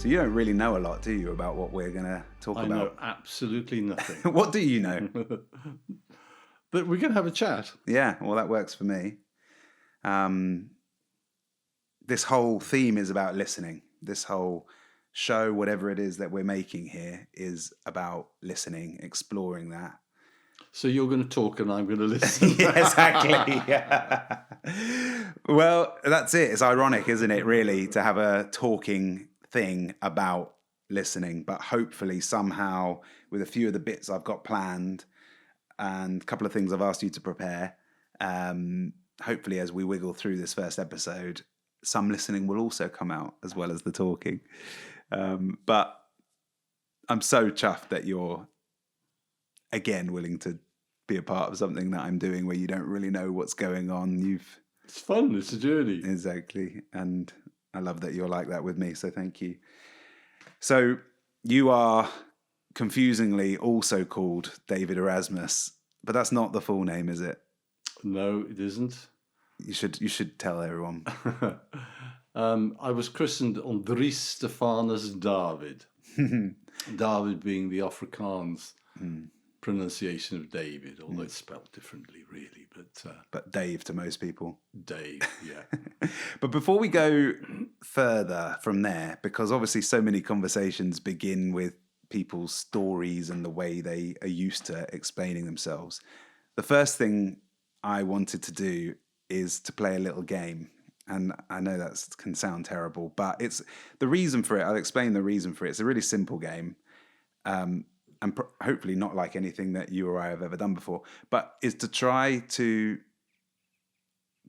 So you don't really know a lot, do you, about what we're going to talk I about? know absolutely nothing. What do you know? But we're going to have a chat. Yeah, well, that works for me. This whole theme is about listening. This whole show, whatever it is that we're making here, is about listening, exploring that. So you're going to talk and I'm going to listen. Yeah, exactly. Yeah. Well, that's it. It's ironic, isn't it, really, to have a talking thing about listening, but hopefully somehow with a few of the bits I've got planned and a couple of things I've asked you to prepare, hopefully as we wiggle through this first episode, some listening will also come out as well as the talking. But I'm so chuffed that you're, again, willing to be a part of something that I'm doing where you don't really know what's going on. It's fun. It's a journey. Exactly. And I love that you're like that with me. So thank you. So you are confusingly also called David Erasmus, but that's not the full name, is it? No, it isn't. You should tell everyone. I was christened Andries Stephanus David. David being the Afrikaans pronunciation of David, although it's spelled differently, really. But Dave to most people. Dave, yeah. But before we go further from there, because obviously so many conversations begin with people's stories and the way they are used to explaining themselves, the first thing I wanted to do is to play a little game. And I know that can sound terrible, but it's the reason for it. I'll explain the reason for it. It's a really simple game. And hopefully not like anything that you or I have ever done before, but is to try to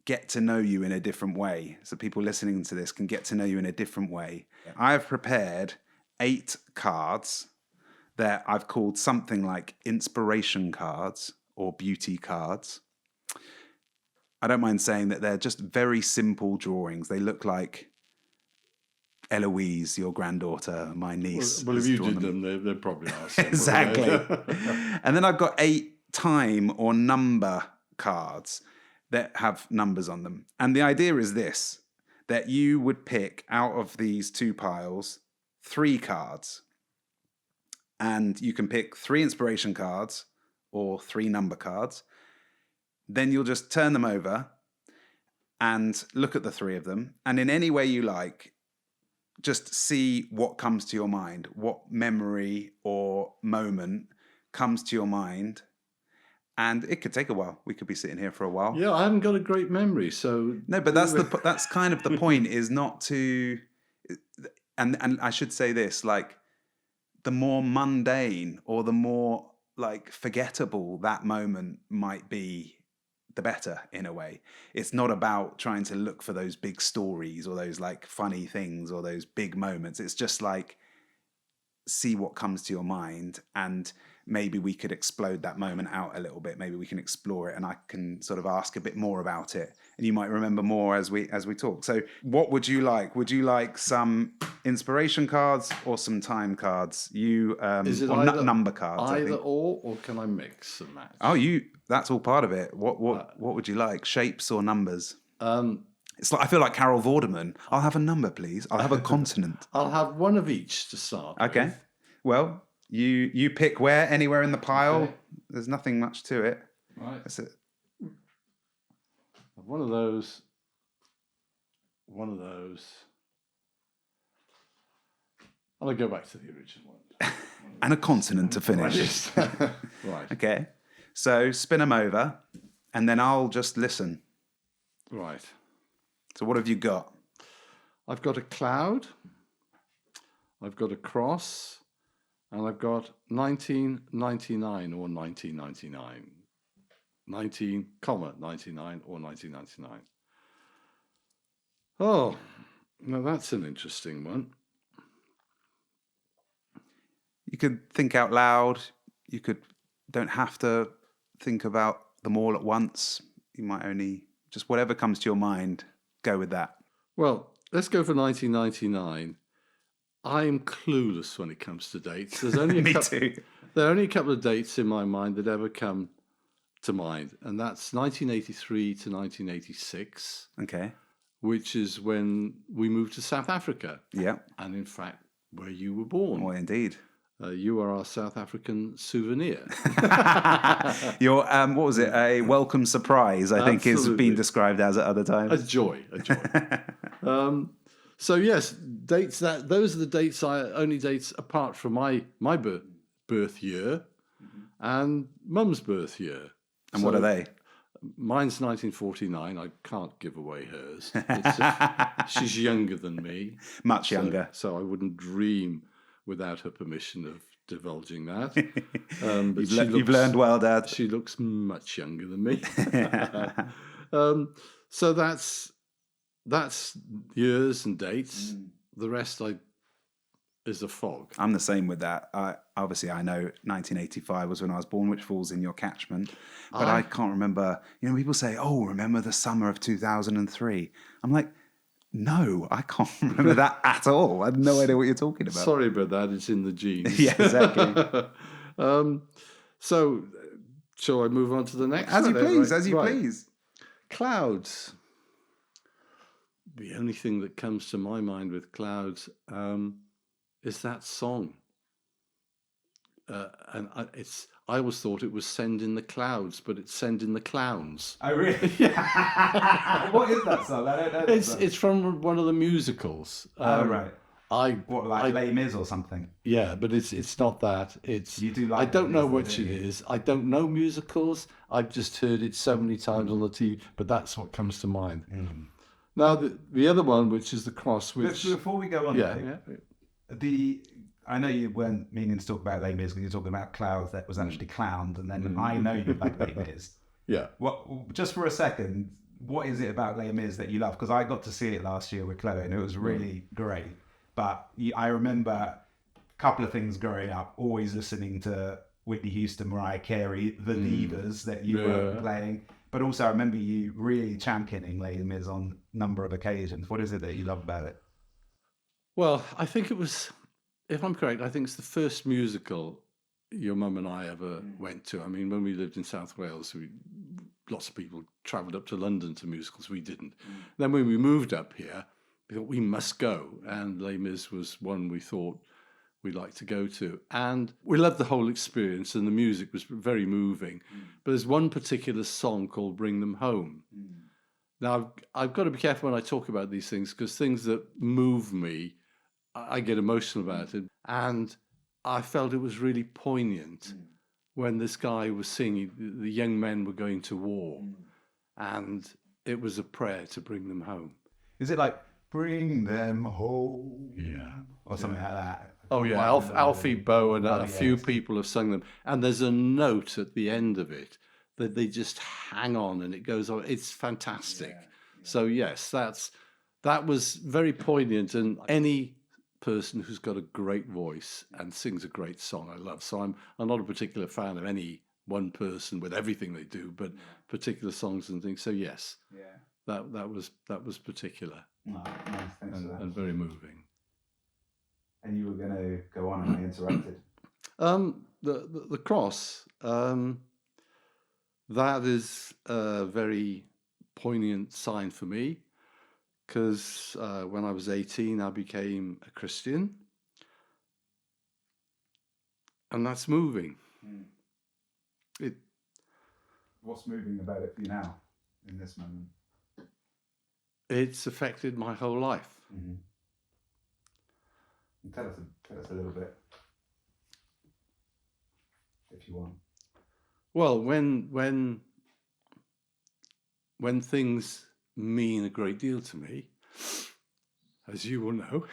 get to know you in a different way. So people listening to this can get to know you in a different way. I have prepared 8 cards that I've called something like inspiration cards or beauty cards. I don't mind saying that they're just very simple drawings. They look like Eloise, your granddaughter, my niece. Well, if you did them, they probably are simple. Exactly. And then I've got 8 time or number cards that have numbers on them. And the idea is this, that you would pick out of these 2 piles 3 cards. And you can pick 3 inspiration cards or 3 number cards. Then you'll just turn them over and look at the 3 of them. And in any way you like, just see what comes to your mind, what memory or moment comes to your mind. And it could take a while. We could be sitting here for a while. Yeah, I haven't got a great memory, so... No, but that's kind of the point, is not to... And I should say this, like, the more mundane or the more, like, forgettable that moment might be, the better, in a way. It's not about trying to look for those big stories or those like funny things or those big moments. It's just like, see what comes to your mind, and maybe we could explode that moment out a little bit. Maybe we can explore it and I can sort of ask a bit more about it, and you might remember more as we talk. So what would you like? Would you like some inspiration cards or some time cards? Is it or either, number cards? Either or can I mix and match? Oh, that's all part of it. What would you like? Shapes or numbers? It's like, I feel like Carol Vorderman. I'll have a number, please. I'll have a consonant. I'll have one of each to start Okay. with. Well, you pick where, anywhere in the pile. Okay. There's nothing much to it. Right. That's it. One of those. And I'll go back to the original one. And a consonant to finish. Right. Okay. So spin them over, and then I'll just listen. Right. So what have you got? I've got a cloud, I've got a cross, and I've got 1999 or 1999. 19,99 or 1999. Oh, now that's an interesting one. You could think out loud. You don't have to think about them all at once. You might only, just whatever comes to your mind, go with that. Well, let's go for 1999. I'm clueless when it comes to dates. There's only Me too. There are only a couple of dates in my mind that ever come to mind, and that's 1983 to 1986. Okay. Which is when we moved to South Africa. Yeah. And in fact, where you were born. Oh, indeed. You are our South African souvenir. Your what was it? A welcome surprise, I think, is Absolutely. been described as at other A times. joy. So yes, dates. Those are the dates. Only dates apart from my birth year and Mum's birth year. And what are they? Mine's 1949. I can't give away hers. She's younger than me. Much younger. So I wouldn't dream without her permission of divulging that. But You've learned well, Dad. She looks much younger than me. So that's years and dates. The rest is a fog. I'm the same with that. Obviously, I know 1985 was when I was born, which falls in your catchment. But I can't remember. You know, people say, "Oh, remember the summer of 2003?" I'm like, no, I can't remember that at all. I have no idea what you're talking about. Sorry about that. It's in the genes. Yeah, exactly. So, shall I move on to the next? As you please. Right. As you please. Clouds. The only thing that comes to my mind with clouds is that song. And I always thought it was Send in the Clouds, but it's Send in the Clowns. Oh, really? Yeah. What is that song? I don't know. It's from one of the musicals. Right. What, like Les Mis or something? Yeah, but it's not that. You do like I don't Les know Mis, which it is. I don't know musicals. I've just heard it so many times on the TV, but that's what comes to mind. Now, the other one, which is The Cross, which... Before we go on, Yeah. I know you weren't meaning to talk about Les Mis because you're talking about clouds that was actually clowned, and then I know you like Les Mis. Yeah. Just for a second, what is it about Les Mis that you love? Because I got to see it last year with Chloe, and it was really great. But I remember a couple of things growing up, always listening to Whitney Houston, Mariah Carey, the leaders that you were playing. But also I remember you really championing Les Mis on a number of occasions. What is it that you love about it? Well, I think it was, if I'm correct, I think it's the first musical your mum and I ever went to. I mean, when we lived in South Wales, lots of people travelled up to London to musicals. We didn't. Then when we moved up here, we thought we must go. And Les Mis was one we thought we'd like to go to. And we loved the whole experience, and the music was very moving. But there's one particular song called Bring Them Home. Now, I've got to be careful when I talk about these things, because things that move me, I get emotional about it. And I felt it was really poignant when this guy was singing, the young men were going to war, and it was a prayer to bring them home. Is it like, bring them home? Yeah. Or something like that? Oh, yeah. Alfie Boe and a few people have sung them. And there's a note at the end of it that they just hang on, and it goes on. It's fantastic. Yeah. So, yes, that was very poignant. And any person who's got a great voice and sings a great song, I love. So I'm not a particular fan of any one person with everything they do, but particular songs and things. So, yes, that was particular and very moving. And you were going to go on, and I interrupted. The Cross, that is a very poignant sign for me, because when I was 18, I became a Christian, and that's moving. What's moving about it for you now, in this moment? It's affected my whole life. Tell us a little bit, if you want. Well, when things mean a great deal to me, as you will know,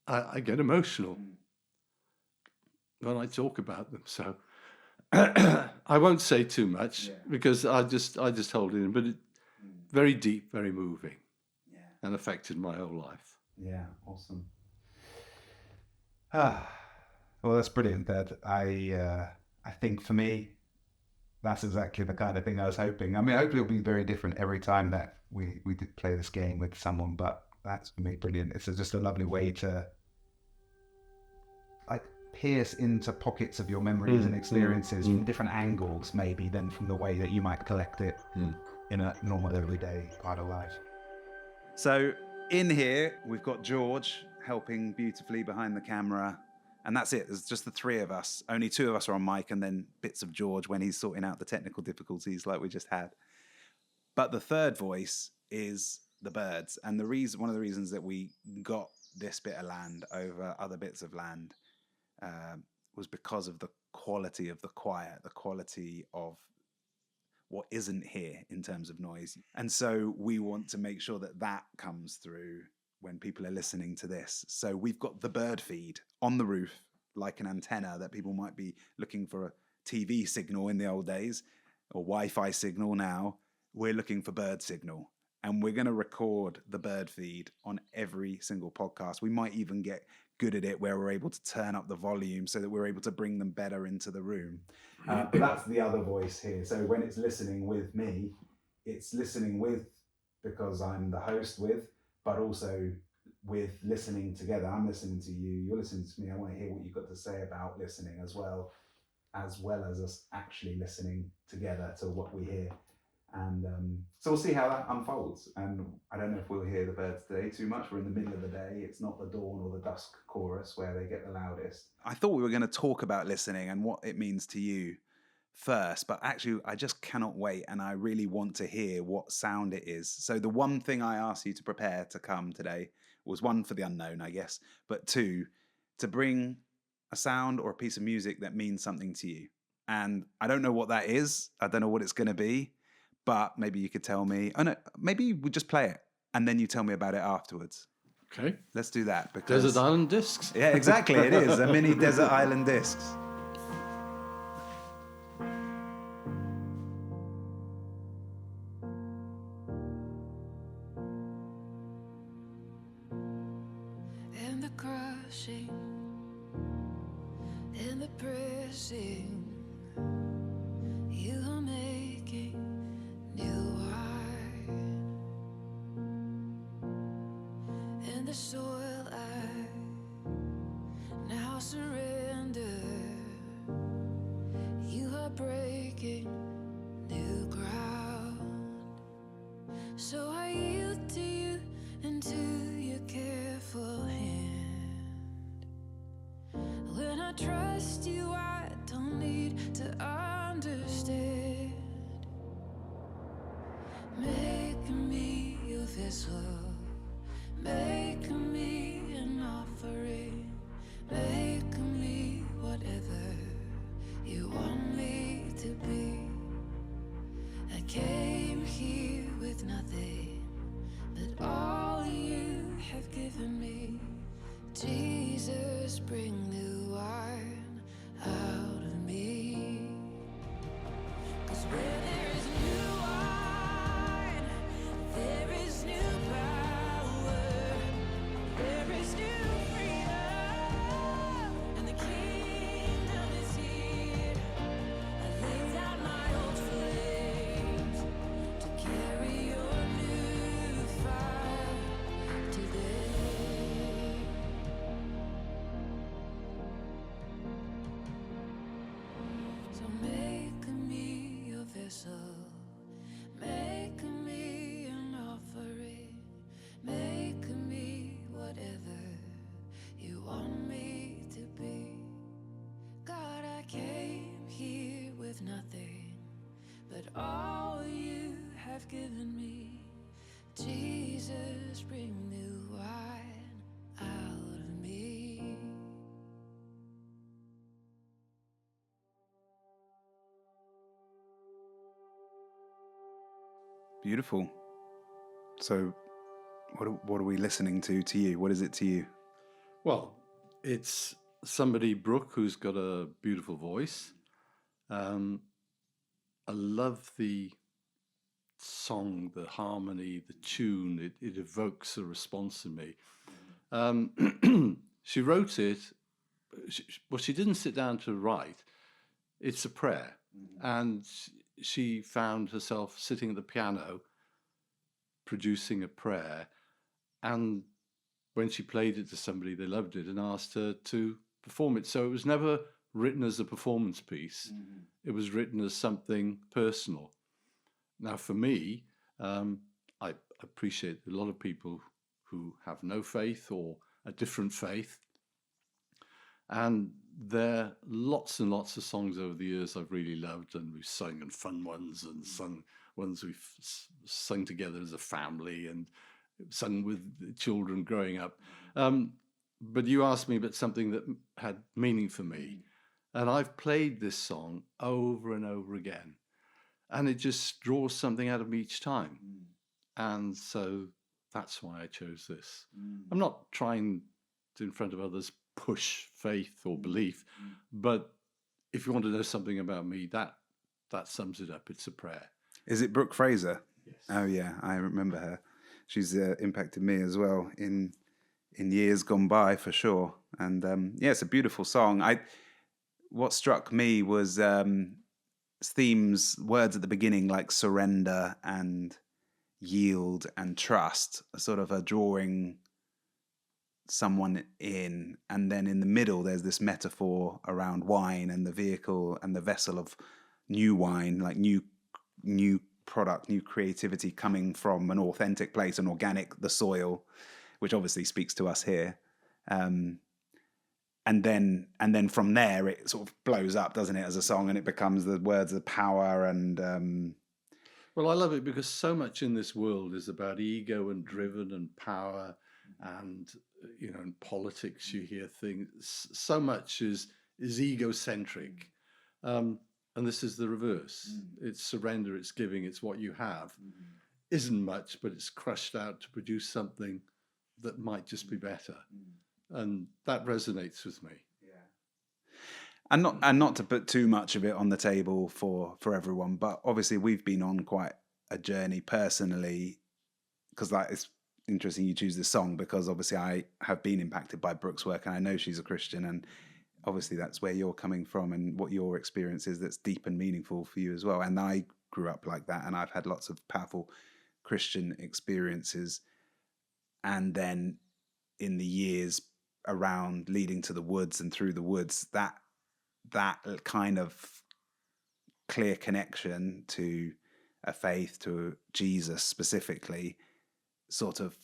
I get emotional when I talk about them. So I won't say too much because I just hold it in, but it's very deep, very moving, and affected my whole life. Yeah, awesome. Well, that's brilliant, Dad. I think for me, that's exactly the kind of thing I was hoping. I mean, hopefully it'll be very different every time that we did play this game with someone, but that's for me brilliant. It's just a lovely way to like pierce into pockets of your memories and experiences from different angles, maybe, than from the way that you might collect it in a normal everyday part of life. So in here, we've got George helping beautifully behind the camera. And that's it. There's just the three of us. Only two of us are on mic, and then bits of George when he's sorting out the technical difficulties like we just had. But the third voice is the birds. And one of the reasons that we got this bit of land over other bits of land was because of the quality of the quiet, the quality of what isn't here in terms of noise. And so we want to make sure that that comes through when people are listening to this. So we've got the bird feed on the roof, like an antenna that people might be looking for a TV signal in the old days or Wi-Fi signal now. We're looking for bird signal. And we're going to record the bird feed on every single podcast. We might even get good at it where we're able to turn up the volume so that we're able to bring them better into the room. But that's the other voice here. So when it's listening with me, it's listening with because I'm the host with, but also with listening together. I'm listening to you, you're listening to me. I want to hear what you've got to say about listening as well as us actually listening together to what we hear. And so we'll see how that unfolds. And I don't know if we'll hear the birds today too much. We're in the middle of the day. It's not the dawn or the dusk chorus where they get the loudest. I thought we were going to talk about listening and what it means to you first, but actually I just cannot wait, and I really want to hear what sound it is. So the one thing I asked you to prepare to come today was one, for the unknown, I guess, but two, to bring a sound or a piece of music that means something to you. And I don't know what that is. I don't know what it's going to be. But maybe you could tell me. Oh no, maybe we just play it and then you tell me about it afterwards. Okay. Let's do that. Because Desert Island Discs. Yeah, exactly. It is a mini Desert Island Discs. And the crushing and the pressing, you are making new wine. And the soil I now surrender, you are breaking new ground. So I yield to you and to your careful hand. When I trust you, I don't need to understand. Make me your vessel, make me an offering, make me whatever you want me to be. I came here with nothing, but all you have given me. Jesus, bring new wine out of me. 'Cause where there is new wine, there is new power, there is new freedom, and the kingdom is here. I lay down my old flames to carry your new fire today. So make me your vessel, make me an offering, make me whatever you want me to be. God, I came here with nothing, but all you have given me. Jesus, bring new wine out of me. Beautiful. So what are we listening to you? What is it to you? Well, it's somebody, Brooke, who's got a beautiful voice. I love the song, the harmony, the tune. It evokes a response in me. She wrote it, she didn't sit down to write. It's a prayer. And she found herself sitting at the piano producing a prayer, and when she played it to somebody, they loved it and asked her to perform it. So it was never written as a performance piece. It was written as something personal. Now, for me, I appreciate a lot of people who have no faith or a different faith. And there are lots and lots of songs over the years I've really loved, and we've sung, and fun ones, and sung ones we've sung together as a family, and sung with the children growing up. But you asked me about something that had meaning for me, and I've played this song over and over again, and it just draws something out of me each time. And so that's why I chose this. I'm not trying to, in front of others, push faith or belief, but if you want to know something about me, that sums it up. It's a prayer. Is it Brooke Fraser? Yes. Oh yeah, I remember her. She's impacted me as well in years gone by, for sure. And yeah, it's a beautiful song. What struck me was themes, words at the beginning like surrender and yield and trust, sort of a drawing someone in, and then in the middle there's this metaphor around wine and the vehicle and the vessel of new wine, like new product, new creativity coming from an authentic place, an organic, the soil, which obviously speaks to us here. And then from there it sort of blows up, doesn't it, as a song, and it becomes the words of power. And well, I love it because so much in this world is about ego and driven and power, and in politics you hear things. So much is egocentric, and this is the reverse. It's surrender, it's giving, it's what you have. Isn't much, but it's crushed out to produce something that might just be better, and that resonates with me. And not to put too much of it on the table for everyone, but obviously we've been on quite a journey personally, because it's interesting you choose this song, because obviously I have been impacted by Brooke's work, and I know she's a Christian, and obviously that's where you're coming from and what your experience is that's deep and meaningful for you as well. And I grew up like that, and I've had lots of powerful Christian experiences. And then in the years around leading to the woods and through the woods, that kind of clear connection to a faith, to Jesus specifically, sort of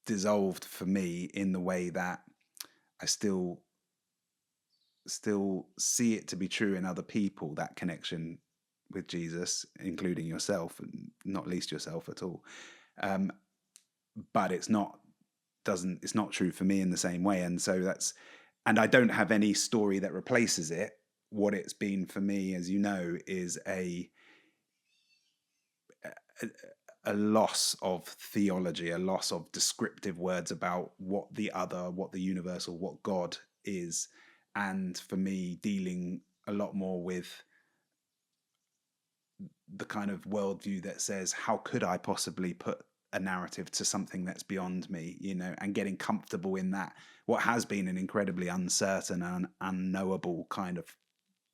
dissolved for me in the way that I still see it to be true in other people, that connection with Jesus, including yourself, and not least yourself at all. But it's not true for me in the same way. And so and I don't have any story that replaces it. What it's been for me, as you know, is a loss of theology, a loss of descriptive words about what the other, what the universal, what God is. And for me, dealing a lot more with the kind of worldview that says, how could I possibly put a narrative to something that's beyond me, and getting comfortable in that, what has been an incredibly uncertain and unknowable kind of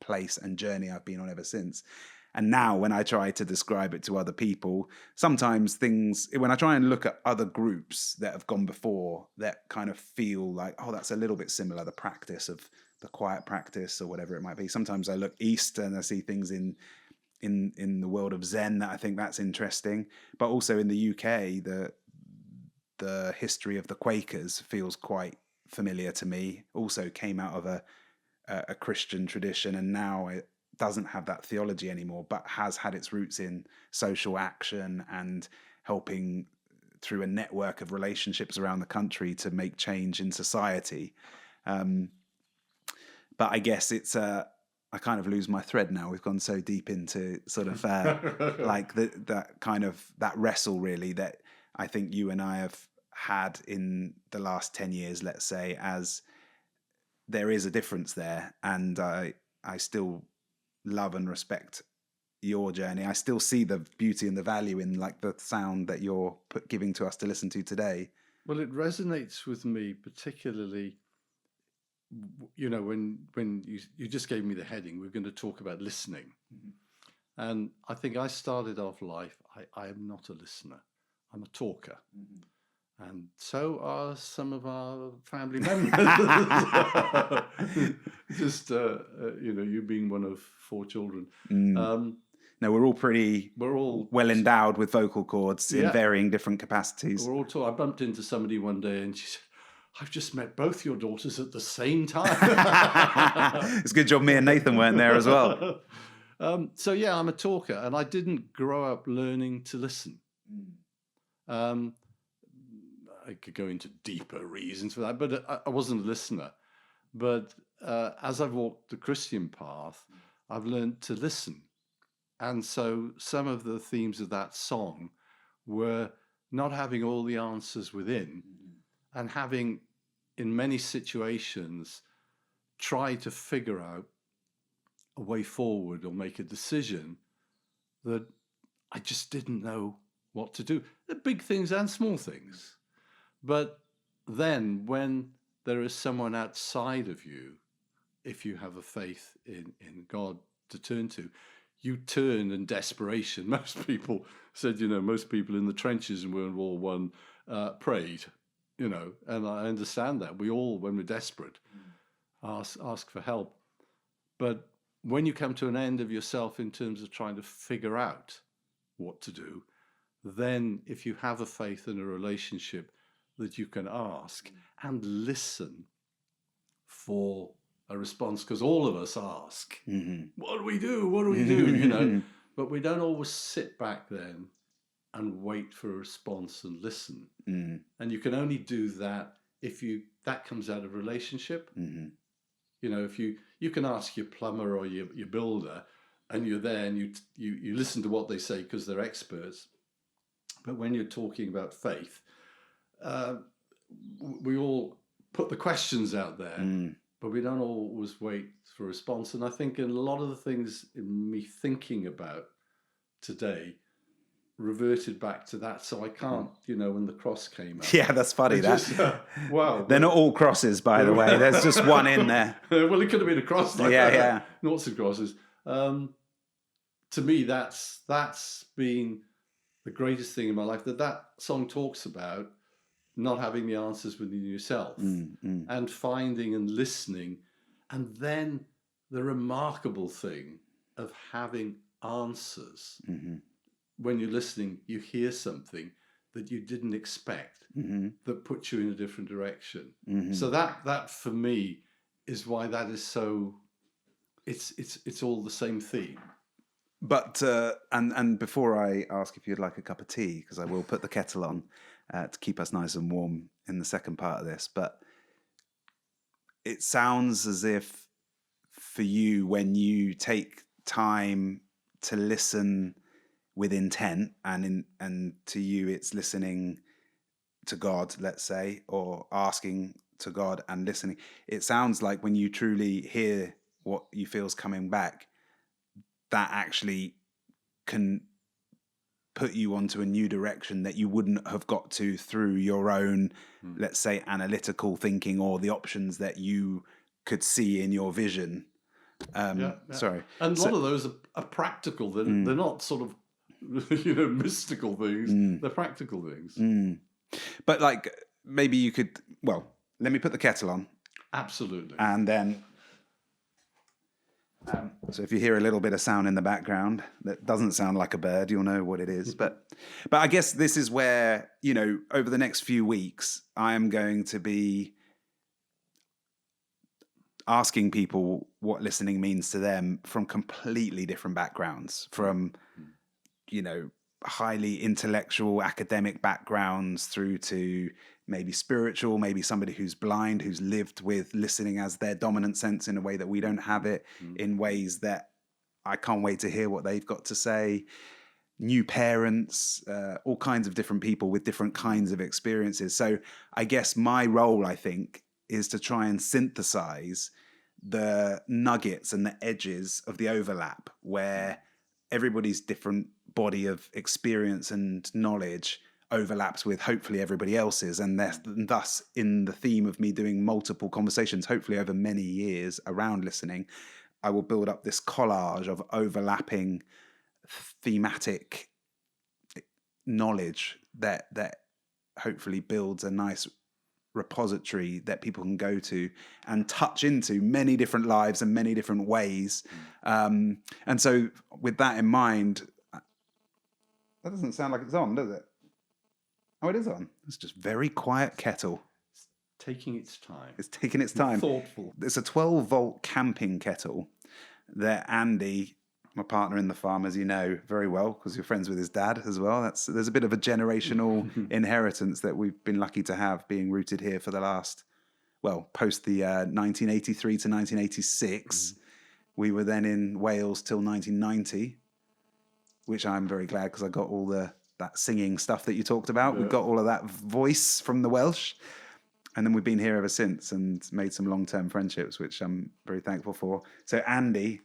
place and journey I've been on ever since. And now when I try to describe it to other people, sometimes when I try and look at other groups that have gone before that kind of feel like, oh, that's a little bit similar, the practice of the quiet practice or whatever it might be. Sometimes I look east and I see things in the world of Zen that I think that's interesting. But also in the UK, the history of the Quakers feels quite familiar to me. Also came out of a Christian tradition, and now it doesn't have that theology anymore, but has had its roots in social action and helping through a network of relationships around the country to make change in society. But I guess I kind of lose my thread now. We've gone so deep into sort of like that wrestle really that I think you and I have had in the last 10 years, let's say, as there is a difference there. And I still love and respect your journey. I still see the beauty and the value in like the sound that you're giving to us to listen to today. Well, it resonates with me particularly, when you just gave me the heading, we're going to talk about listening. Mm-hmm. And I think I started off life, I am not a listener, I'm a talker. Mm-hmm. And so are some of our family members. Just, you being one of 4 children. No, we're all pretty We're all well endowed with vocal cords in Yeah. varying different capacities. We're all taught. I bumped into somebody one day and she said, I've just met both your daughters at the same time. It's a good job me and Nathan weren't there as well. So, yeah, I'm a talker and I didn't grow up learning to listen. I could go into deeper reasons for that, but I wasn't a listener. But as I've walked the Christian path, I've learned to listen. And so some of the themes of that song were not having all the answers within and having, in many situations, try to figure out a way forward or make a decision that I just didn't know what to do. The big things and small things. But then when there is someone outside of you, if you have a faith in God to turn to, you turn in desperation. Most people said, most people in the trenches in World War One prayed, and I understand that. We all, when we're desperate, ask for help. But when you come to an end of yourself in terms of trying to figure out what to do, then if you have a faith and a relationship that you can ask and listen for a response, because all of us ask, what do we do? What do we do? But we don't always sit back then and wait for a response and listen. And you can only do that if that comes out of relationship. If you can ask your plumber or your builder, and you're there and you listen to what they say because they're experts. But when you're talking about faith, we all put the questions out there, but we don't always wait for a response. And I think in a lot of the things in me thinking about today reverted back to that. So I can't, when the cross came out. Yeah, that's funny. Wow. They're not all crosses, by the way. There's just one in there. Well, it could have been a cross like that. Yeah. Lots of crosses. To me, that's been the greatest thing in my life, that song talks about not having the answers within yourself and finding and listening. And then the remarkable thing of having answers. When you're listening, you hear something that you didn't expect that puts you in a different direction. So that for me is why that is so, it's all the same theme. But and before I ask if you'd like a cup of tea, because I will put the kettle on to keep us nice and warm in the second part of this, but it sounds as if for you, when you take time to listen with intent, and to you it's listening to God, let's say, or asking to God and listening, it sounds like when you truly hear what you feel's coming back, that actually can put you onto a new direction that you wouldn't have got to through your own, let's say, analytical thinking or the options that you could see in your vision. Sorry. And a lot of those are practical. They're not sort of, mystical things. They're practical things. But like, maybe you could, let me put the kettle on. Absolutely. And then, so if you hear a little bit of sound in the background that doesn't sound like a bird, you'll know what it is. But I guess this is where, over the next few weeks, I am going to be asking people what listening means to them from completely different backgrounds, from, highly intellectual academic backgrounds through to maybe spiritual, maybe somebody who's blind, who's lived with listening as their dominant sense in a way that we don't have it, in ways that I can't wait to hear what they've got to say. New parents, all kinds of different people with different kinds of experiences. So I guess my role, I think, is to try and synthesize the nuggets and the edges of the overlap where everybody's different body of experience and knowledge overlaps with hopefully everybody else's, and thus in the theme of me doing multiple conversations, hopefully over many years around listening, I will build up this collage of overlapping thematic knowledge that hopefully builds a nice repository that people can go to and touch into many different lives and many different ways. And so with that in mind, that doesn't sound like it's on, does it? Oh, it is on. It's just very quiet kettle. Taking its time. It's taking its time. Thoughtful. It's a 12-volt camping kettle that Andy, my partner in the farm, as you know very well, because you're friends with his dad as well. There's a bit of a generational inheritance that we've been lucky to have, being rooted here for the last, well, post the 1983 to 1986. We were then in Wales till 1990, which I'm very glad, because I got all that singing stuff that you talked about. Yeah. We got all of that voice from the Welsh. And then we've been here ever since and made some long-term friendships, which I'm very thankful for. So Andy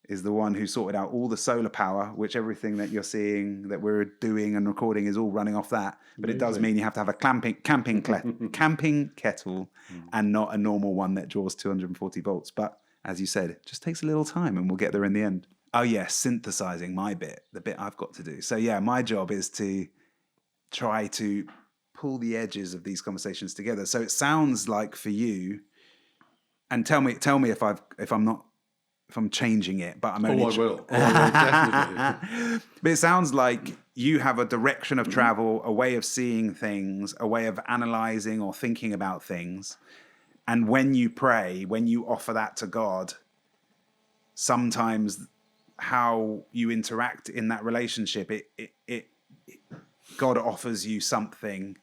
is the one who sorted out all the solar power, which everything that you're seeing that we're doing and recording is all running off that. But it does mean you have to have a camping kettle and not a normal one that draws 240 volts. But as you said, it just takes a little time and we'll get there in the end. Oh yeah, synthesizing my bit, the bit I've got to do. So yeah, my job is to try to pull the edges of these conversations together. So it sounds like for you, and tell me if I'm changing it, but I'm only. I will. Definitely. But it sounds like you have a direction of travel, a way of seeing things, a way of analyzing or thinking about things. And when you pray, when you offer that to God, sometimes how you interact in that relationship, God offers you something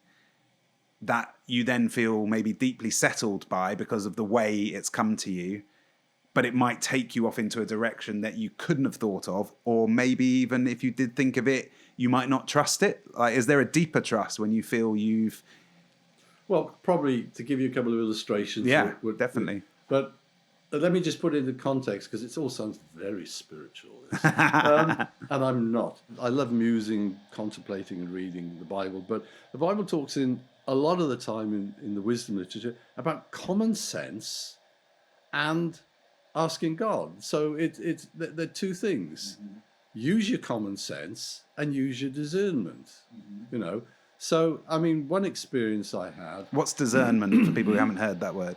that you then feel maybe deeply settled by because of the way it's come to you, but it might take you off into a direction that you couldn't have thought of, or maybe even if you did think of it, you might not trust it. Like, is there a deeper trust when you feel you've... Well, probably to give you a couple of illustrations. Yeah, definitely. But let me just put it into context, because it all sounds very spiritual. And I'm not. I love musing, contemplating and reading the Bible, but the Bible talks in a lot of the time in the wisdom literature about common sense and asking God. So they're two things. Mm-hmm. Use your common sense and use your discernment, you know. So, I mean, one experience I had... What's discernment for people who haven't heard that word?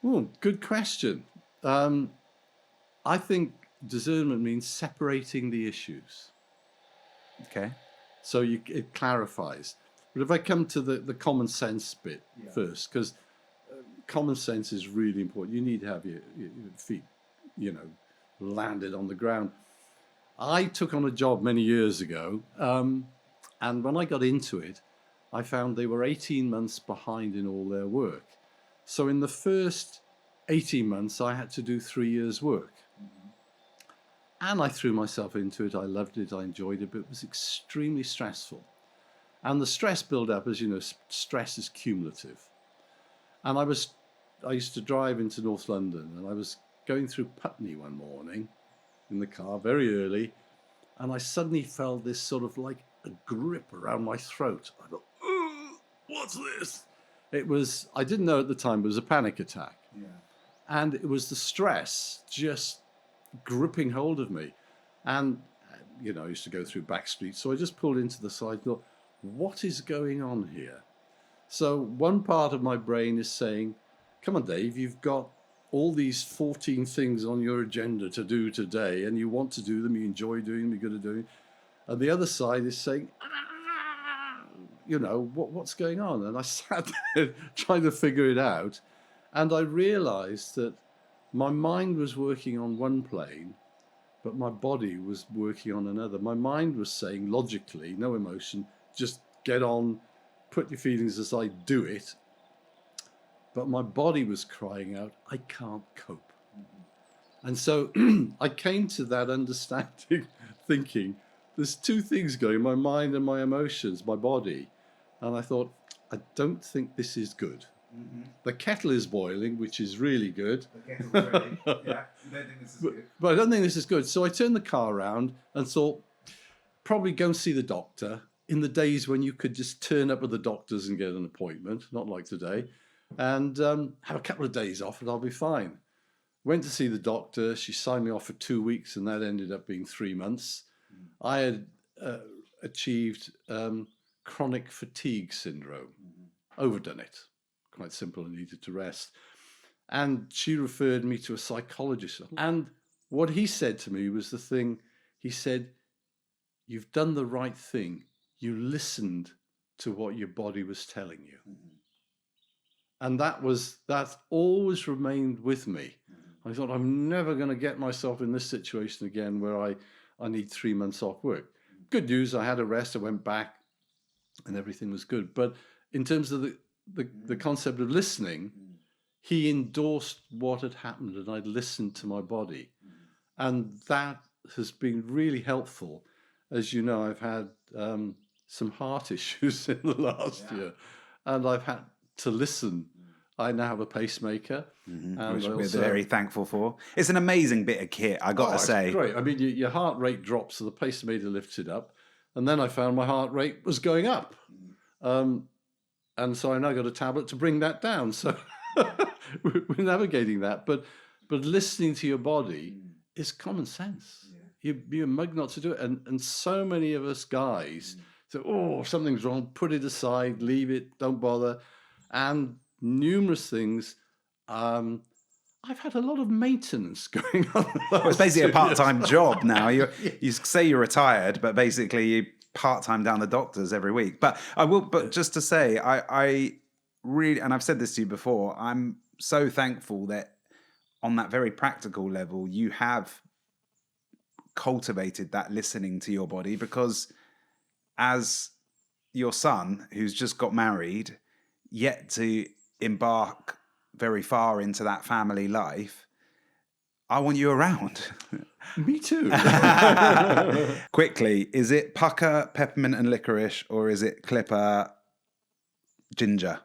Oh, good question. I think discernment means separating the issues. Okay. So it clarifies. But if I come to the common sense bit first, because common sense is really important. You need to have your feet, you know, landed on the ground. I took on a job many years ago, and when I got into it, I found they were 18 months behind in all their work. So in the first 18 months, I had to do 3 years' work. Mm-hmm. And I threw myself into it. I loved it. I enjoyed it, but it was extremely stressful. And the stress build-up, as you know, stress is cumulative. And I used to drive into North London, and I was going through Putney one morning in the car very early, and I suddenly felt this sort of like a grip around my throat. I thought, what's this? It was, I didn't know at the time, but it was a panic attack. Yeah. And it was the stress just gripping hold of me. And, you know, I used to go through back streets, so I just pulled into the side and thought, what is going on here? So one part of my brain is saying, come on, Dave, you've got all these 14 things on your agenda to do today, and you want to do them, you enjoy doing them, you're good at doing them. And the other side is saying, you know, what's going on? And I sat there trying to figure it out, and I realized that my mind was working on one plane, but my body was working on another. My mind was saying, logically, no emotion, just get on, put your feelings aside, do it. But my body was crying out, I can't cope. Mm-hmm. And so I came to that understanding, thinking, there's two things going, my mind and my emotions, my body. And I thought, I don't think this is good. Mm-hmm. The kettle is boiling, which is really good. The kettle's ready. Yeah, I don't think this is good. But I don't think this is good. So I turned the car around and thought, probably go and see the doctor. In the days when you could just turn up at the doctor's and get an appointment, not like today, and have a couple of days off and I'll be fine. Went to see the doctor. She signed me off for 2 weeks, and that ended up being 3 months. Mm-hmm. I had achieved chronic fatigue syndrome. Mm-hmm. overdone it. Quite simple, and needed to rest. And she referred me to a psychologist. And what he said to me was the thing, he said, you've done the right thing. You listened to what your body was telling you. And that always remained with me. I thought, I'm never going to get myself in this situation again where I need 3 months off work. Good news, I had a rest, I went back, and everything was good. But in terms of the concept of listening, he endorsed what had happened, and I'd listened to my body. And that has been really helpful. As you know, I've had some heart issues in the last year, and I've had to listen. I now have a pacemaker, and Which I we're also, very thankful for. It's an amazing bit of kit, I got to it's say. great. I mean, your heart rate drops, so the pacemaker lifts it up, and then I found my heart rate was going up, and so I now got a tablet to bring that down. So we're navigating that, but listening to your body is common sense. You're mug not to do it, and so many of us guys say, "Oh, if something's wrong, put it aside, leave it, don't bother," and numerous things. I've had a lot of maintenance going on. Well, it's basically a part-time job now. You say you're retired, but basically you part-time down the doctors every week. But I will. But just to say, I really, and I've said this to you before, I'm so thankful that on that very practical level, you have cultivated that listening to your body, because as your son, who's just got married, yet to embark very far into that family life, I want you around. Me too. Quickly, is it pucker, peppermint and licorice, or is it clipper, ginger?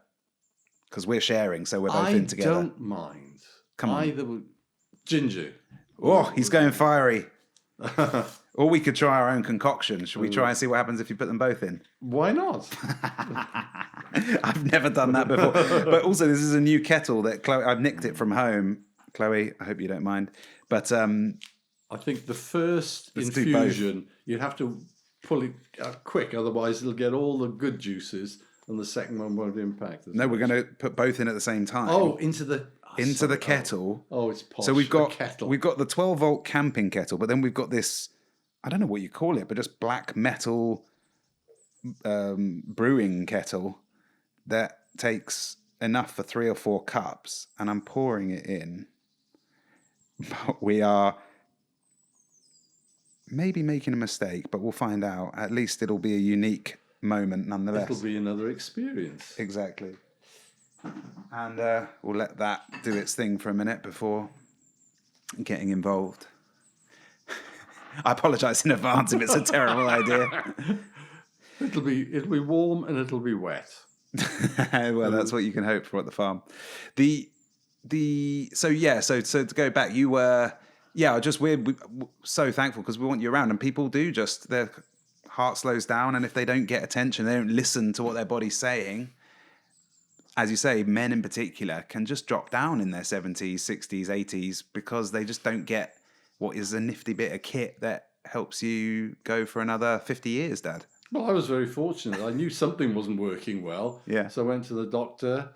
Because we're sharing, so we're both in together. I don't mind. Come on. Either ginger. Oh, he's going fiery. Or we could try our own concoction. Should we try and see what happens if you put them both in? Why not? I've never done that before. But also, this is a new kettle that Chloe, I've nicked it from home. Chloe, I hope you don't mind. But I think the first Let's do both. infusion, you have to pull it quick, otherwise it'll get all the good juices, and the second one won't impact. no, we're going to put both in at the same time. Oh, into the kettle. Oh, it's posh. So we've got kettle. the 12-volt camping kettle, but then we've got this, I don't know what you call it, but just black metal brewing kettle that takes enough for 3 or 4 cups, and I'm pouring it in. But we are maybe making a mistake, but we'll find out. At least it'll be a unique moment nonetheless. It'll be another experience. Exactly. And we'll let that do its thing for a minute before getting involved. I apologise in advance if it's a terrible idea. It'll be warm and it'll be wet. Well, that's what you can hope for at the farm. So to go back, you were we're so thankful because we want you around, and people do just, their heart slows down, and if they don't get attention, they don't listen to what their body's saying. As you say, men in particular can just drop down in their 70s, 60s, 80s because they just don't get what is a nifty bit of kit that helps you go for another 50 years, Dad. Well, I was very fortunate. I knew something wasn't working well. Yeah. So I went to the doctor,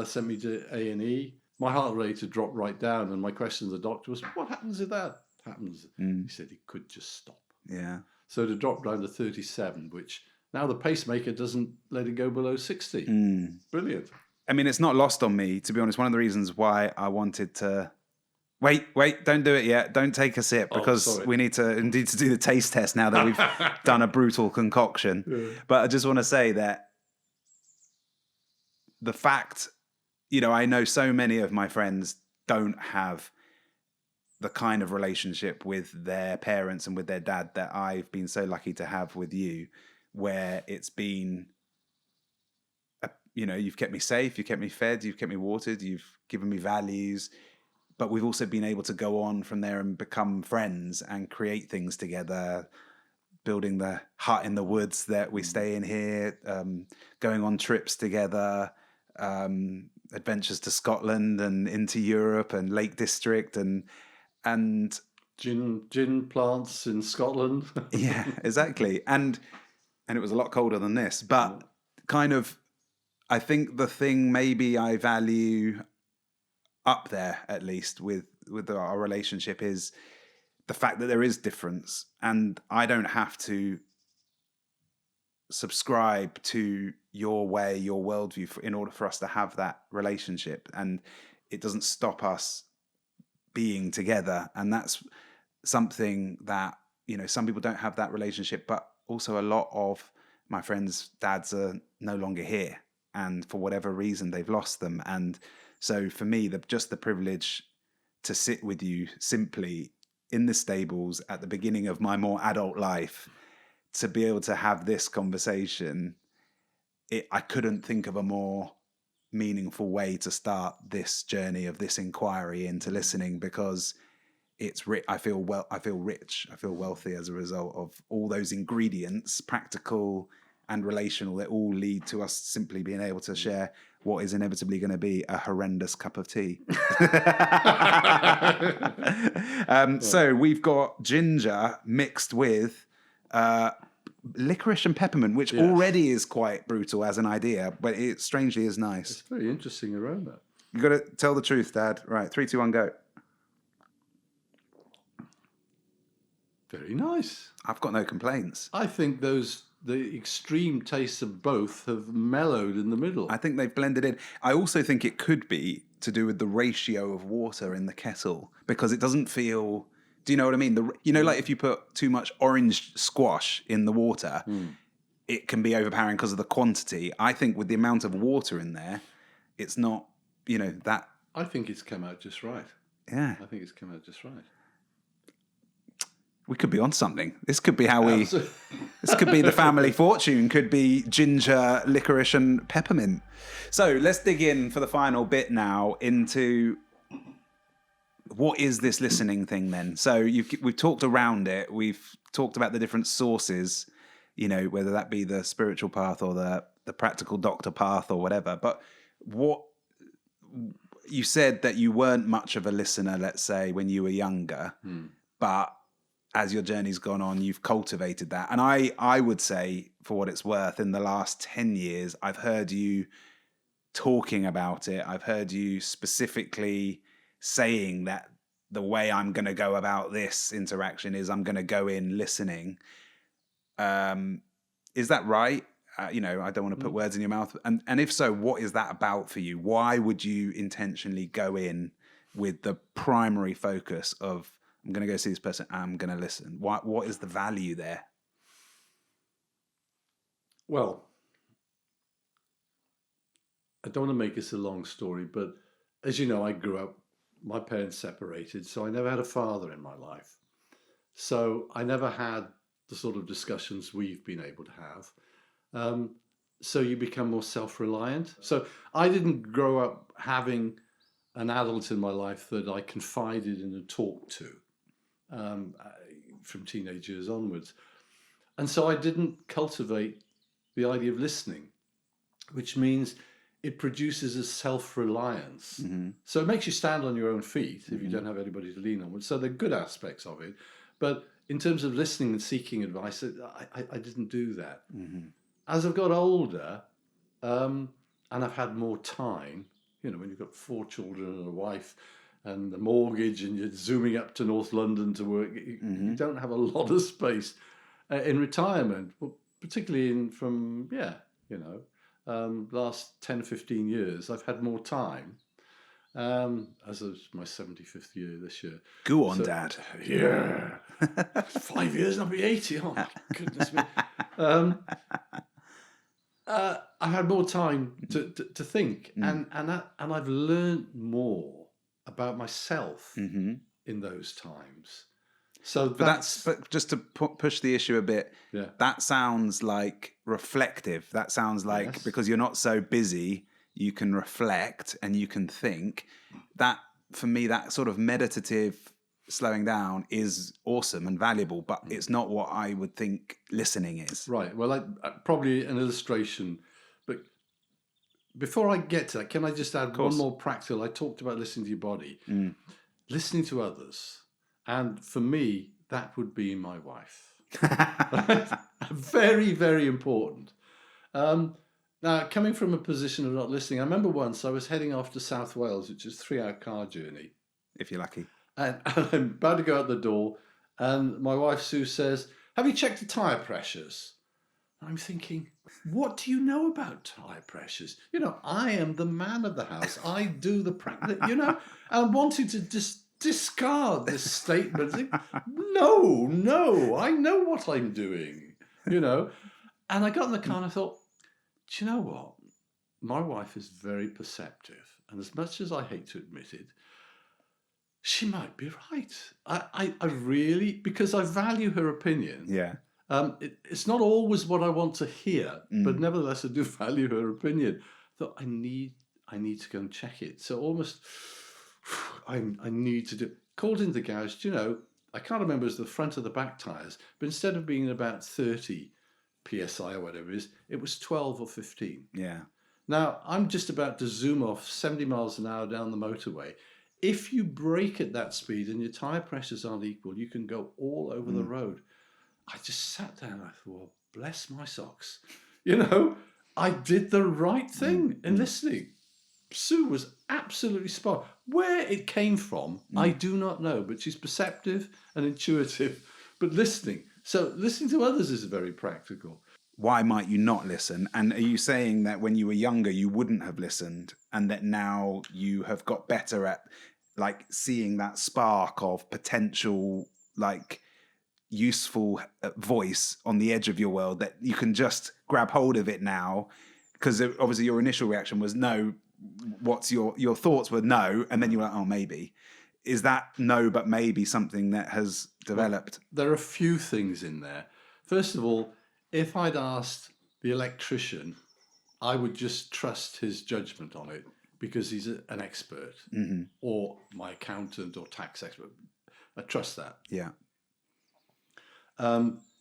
sent me to A&E. My heart rate had dropped right down, and my question to the doctor was, what happens if that happens? He said it could just stop. Yeah. So to drop down to 37, which now the pacemaker doesn't let it go below 60. Brilliant. I mean, it's not lost on me, to be honest. One of the reasons why I wanted to... Wait, don't do it yet. Don't take a sip, because we need to do the taste test now that we've done a brutal concoction. Yeah. But I just want to say that the fact, I know so many of my friends don't have the kind of relationship with their parents and with their dad that I've been so lucky to have with you, where it's been, you've kept me safe, you've kept me fed, you've kept me watered, you've given me values. But we've also been able to go on from there and become friends and create things together, building the hut in the woods that we stay in here, going on trips together, adventures to Scotland and into Europe and Lake District and gin plants in Scotland. Yeah, exactly. And it was a lot colder than this, but kind of I think the thing maybe I value up there, at least with our relationship, is the fact that there is difference, and I don't have to subscribe to your way, your worldview, in order for us to have that relationship, and it doesn't stop us being together. And that's something that, you know, some people don't have that relationship, but also a lot of my friends' dads are no longer here, and for whatever reason they've lost them. And so for me, just the privilege to sit with you simply in the stables at the beginning of my more adult life, to be able to have this conversation, I couldn't think of a more meaningful way to start this journey of this inquiry into listening, because it's I feel rich, I feel wealthy as a result of all those ingredients, practical and relational, that all lead to us simply being able to share what is inevitably going to be a horrendous cup of tea. So we've got ginger mixed with licorice and peppermint, which already is quite brutal as an idea, but it strangely is nice. It's very interesting aroma. You got to tell the truth, Dad. Right, 3, 2, 1, go. Very nice. I've got no complaints. I think the extreme tastes of both have mellowed in the middle. I think they've blended in. I also think it could be to do with the ratio of water in the kettle, because it doesn't feel... Do you know what I mean? Like if you put too much orange squash in the water, it can be overpowering because of the quantity. I think with the amount of water in there, it's not, that... I think it's come out just right. Yeah. I think it's come out just right. We could be on something. This could be how we... This could be the family fortune. Could be ginger, licorice and peppermint. So let's dig in for the final bit now into... What is this listening thing then? So we've talked around it. We've talked about the different sources, whether that be the spiritual path or the practical doctor path or whatever. But what you said that you weren't much of a listener, let's say, when you were younger, but as your journey's gone on, you've cultivated that. And I would say, for what it's worth, in the last 10 years, I've heard you talking about it. I've heard you specifically saying that the way I'm going to go about this interaction is I'm going to go in listening. Is that right? I don't want to put words in your mouth. And if so, what is that about for you? Why would you intentionally go in with the primary focus of, I'm going to go see this person, I'm going to listen? What is the value there? Well, I don't want to make this a long story, but as you know, I grew up, my parents separated, so I never had a father in my life. So I never had the sort of discussions we've been able to have. So you become more self-reliant. So I didn't grow up having an adult in my life that I confided in and talked to from teenage years onwards. And so I didn't cultivate the idea of listening, which means it produces a self-reliance. Mm-hmm. So it makes you stand on your own feet if you don't have anybody to lean on. So there are good aspects of it. But in terms of listening and seeking advice, I didn't do that. Mm-hmm. As I've got older, and I've had more time, when you've got 4 children and a wife and a mortgage and you're zooming up to North London to work, you don't have a lot of space in retirement, particularly last 10, 15 years, I've had more time, as of my 75th year this year. Go on, Dad. Yeah. 5 years and I'll be 80. Oh, my goodness me. I've had more time to think, and I've learned more about myself in those times. So but just to push the issue a bit, that sounds like reflective. That sounds like because you're not so busy, you can reflect and you can think. That, for me, that sort of meditative slowing down is awesome and valuable, but it's not what I would think listening is. Right. Well, probably an illustration, but before I get to that, can I just add one more practical? I talked about listening to your body, listening to others. And for me, that would be my wife. Very, very important. Now, coming from a position of not listening, I remember once I was heading off to South Wales, which is a 3-hour car journey, If you're lucky. and I'm about to go out the door, and my wife Sue says, "Have you checked the tyre pressures?" I'm thinking, what do you know about tyre pressures? You know, I am the man of the house. I do the practice, you know, and I wanted to just discard this statement. Think, no, I know what I'm doing, you know. And I got in the car and I thought, do you know what? My wife is very perceptive. And as much as I hate to admit it, she might be right. I really, because I value her opinion. Yeah. It's not always what I want to hear, but nevertheless, I do value her opinion. Thought I need to go and check it. So almost, I need to do. Called into the garage. You know, I can't remember it was the front or the back tires, but instead of being about 30 psi or whatever it was 12 or 15. Yeah. Now I'm just about to zoom off 70 miles an hour down the motorway. If you brake at that speed and your tire pressures aren't equal, you can go all over the road. I just sat down and I thought, bless my socks. You know, I did the right thing in listening. Sue was absolutely spot on. Where it came from, I do not know, but she's perceptive and intuitive. But listening, so listening to others is very practical. Why might you not listen? And are you saying that when you were younger, you wouldn't have listened, and that now you have got better at like seeing that spark of potential, like useful voice on the edge of your world, that you can just grab hold of it now? Because obviously your initial reaction was no. What's your thoughts were no, and then you were like, oh, maybe. Is that no but maybe something that has developed? There are a few things in there. First of all, if I'd asked the electrician, I would just trust his judgment on it because he's an expert, or my accountant or tax expert. I trust that. Yeah.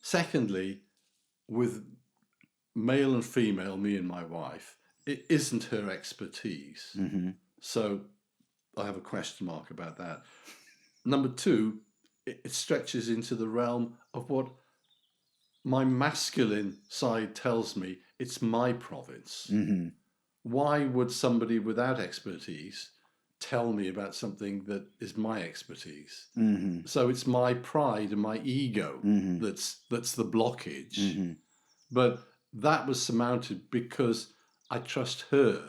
Secondly, with male and female, me and my wife, it isn't her expertise. So I have a question mark about that. Number two, it stretches into the realm of what my masculine side tells me it's my province. Why would somebody without expertise tell me about something that is my expertise? So it's my pride and my ego that's the blockage. But that was surmounted because I trust her,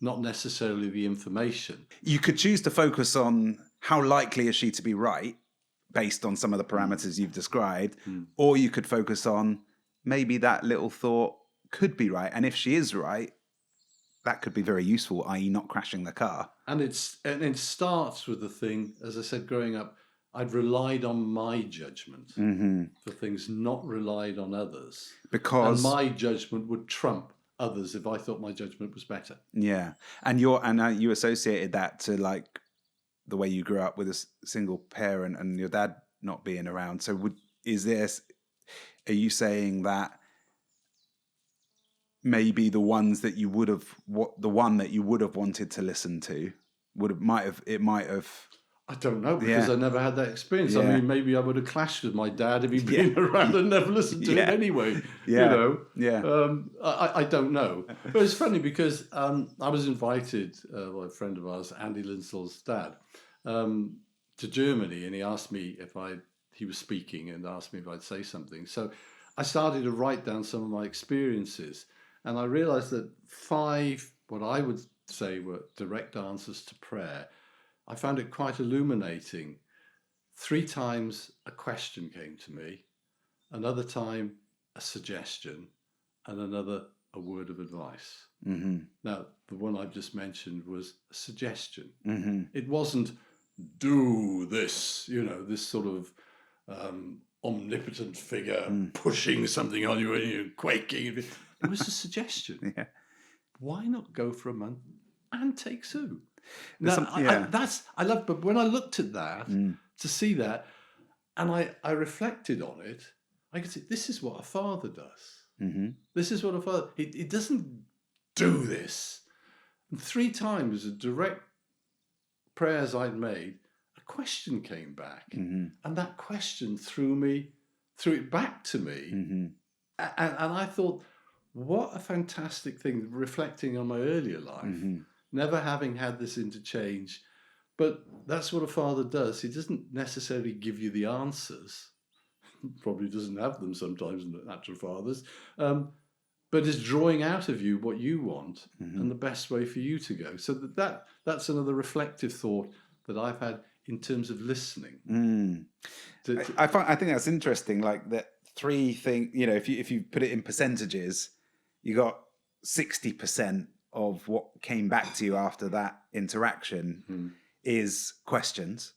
not necessarily the information. You could choose to focus on how likely is she to be right based on some of the parameters you've described, or you could focus on maybe that little thought could be right. And if she is right, that could be very useful, i.e. not crashing the car. And it starts with the thing, as I said, growing up, I'd relied on my judgment for things, not relied on others. Because and my judgment would trump others if I thought my judgment was better. Yeah. And you associated that to like the way you grew up with a single parent and your dad not being around. So are you saying that maybe the one that you would have wanted to listen to might have I don't know, because I never had that experience. Yeah. I mean, maybe I would have clashed with my dad if he'd been around and never listened to him anyway. Yeah. You know? Yeah. I don't know. But it's funny because I was invited by a friend of ours, Andy Lindsell's dad, to Germany, and he asked me he was speaking and asked me if I'd say something. So I started to write down some of my experiences, and I realized that 5, what I would say were direct answers to prayer, I found it quite illuminating. 3 times a question came to me, another time a suggestion, and another a word of advice. Now, the one I've just mentioned was a suggestion. It wasn't do this, this sort of omnipotent figure pushing something on you and you're quaking. It was a suggestion. Why not go for a month and take Sue? Now, I love, but when I looked at that, to see that, and I reflected on it, I could see this is what a father does. This is what a father, he doesn't do this. And 3 times, the direct prayers I'd made, a question came back. And that question threw it back to me. And I thought, what a fantastic thing, reflecting on my earlier life, never having had this interchange. But that's what a father does. He doesn't necessarily give you the answers. Probably doesn't have them sometimes, natural fathers. But is drawing out of you what you want and the best way for you to go. So that's another reflective thought that I've had in terms of listening. I think that's interesting. Like that three thing, if you put it in percentages, you got 60% of what came back to you after that interaction is questions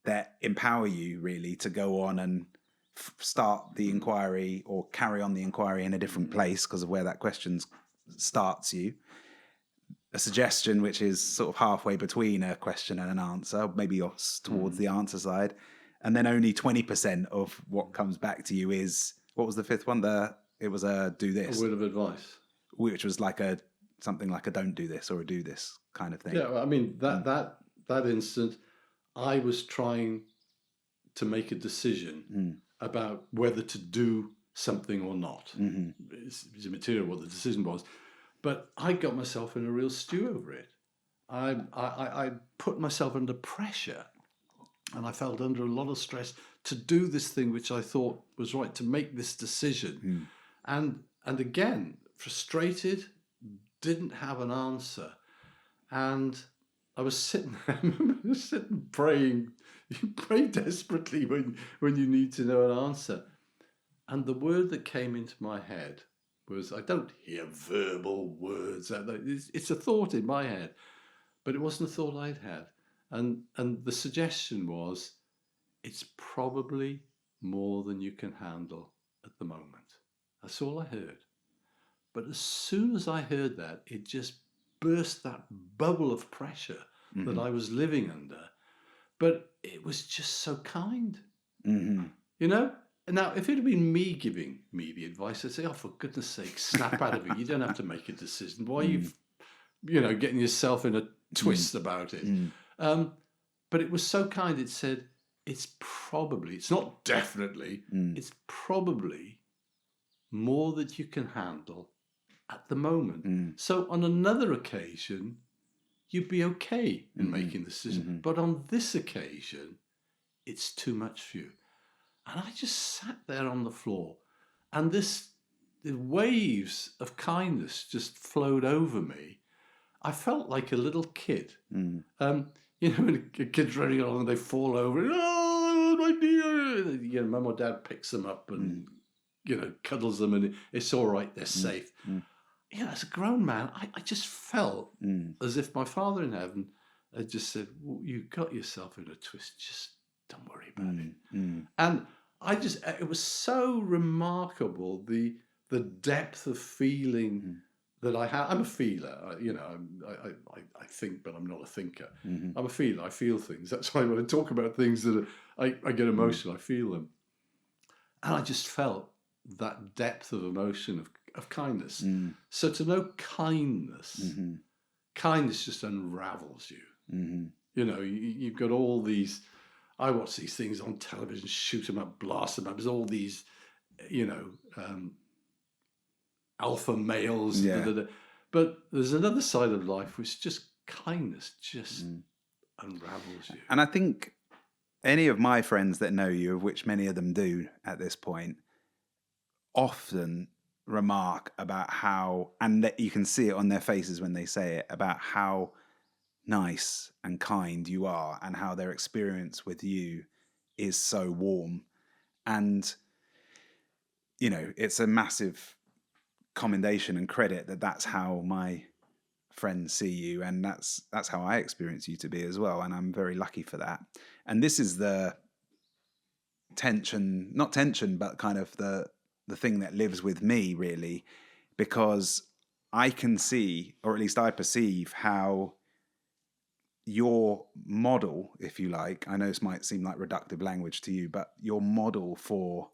that empower you really to go on and start the inquiry or carry on the inquiry in a different place because of where that question starts you. A suggestion which is sort of halfway between a question and an answer, maybe you're towards the answer side. And then only 20% of what comes back to you is, what was the fifth one? It was a do this. A word of advice. Which was like something like a don't do this or a do this kind of thing. Yeah, I mean, that instant, I was trying to make a decision about whether to do something or not. It's immaterial what the decision was. But I got myself in a real stew over it. I put myself under pressure, and I felt under a lot of stress to do this thing which I thought was right, to make this decision. And again, frustrated, didn't have an answer. And I was sitting there, praying. You pray desperately when you need to know an answer. And the word that came into my head was, I don't hear verbal words. It's a thought in my head, but it wasn't a thought I'd had. And the suggestion was, it's probably more than you can handle at the moment. That's all I heard. But as soon as I heard that, it just burst that bubble of pressure that I was living under. But it was just so kind, Now, if it had been me giving me the advice, I'd say, oh, for goodness sake, snap out of it. You don't have to make a decision. Why are you, getting yourself in a twist about it? But it was so kind. It said, it's not definitely, it's probably more that you can handle at the moment. So on another occasion, you'd be okay in making the decision. But on this occasion, it's too much for you. And I just sat there on the floor, and the waves of kindness just flowed over me. I felt like a little kid. When a kid's running along and they fall over, oh, my dear, mum or dad picks them up and, cuddles them, and it's all right, they're safe. As a grown man, I just felt as if my Father in heaven had just said, well, you got yourself in a twist, just don't worry about it. And it was so remarkable, the depth of feeling that I had. I'm a feeler, I think, but I'm not a thinker. I'm a feeler, I feel things. That's why when I talk about things that I get emotional, I feel them. And I just felt that depth of emotion of kindness. So to know kindness, kindness just unravels you. You've got all these, I watch these things on television, shoot them up, blast them up. There's all these, alpha males. Yeah. But there's another side of life which just kindness just unravels you. And I think any of my friends that know you, of which many of them do at this point, often remark about how, and that you can see it on their faces when they say it, about how nice and kind you are and how their experience with you is so warm. And, it's a massive commendation and credit that that's how my friends see you, and that's how I experience you to be as well, and I'm very lucky for that. And this is the not tension, but kind of the thing that lives with me, really, because I can see, or at least I perceive, how your model, if you like, I know this might seem like reductive language to you, but your model for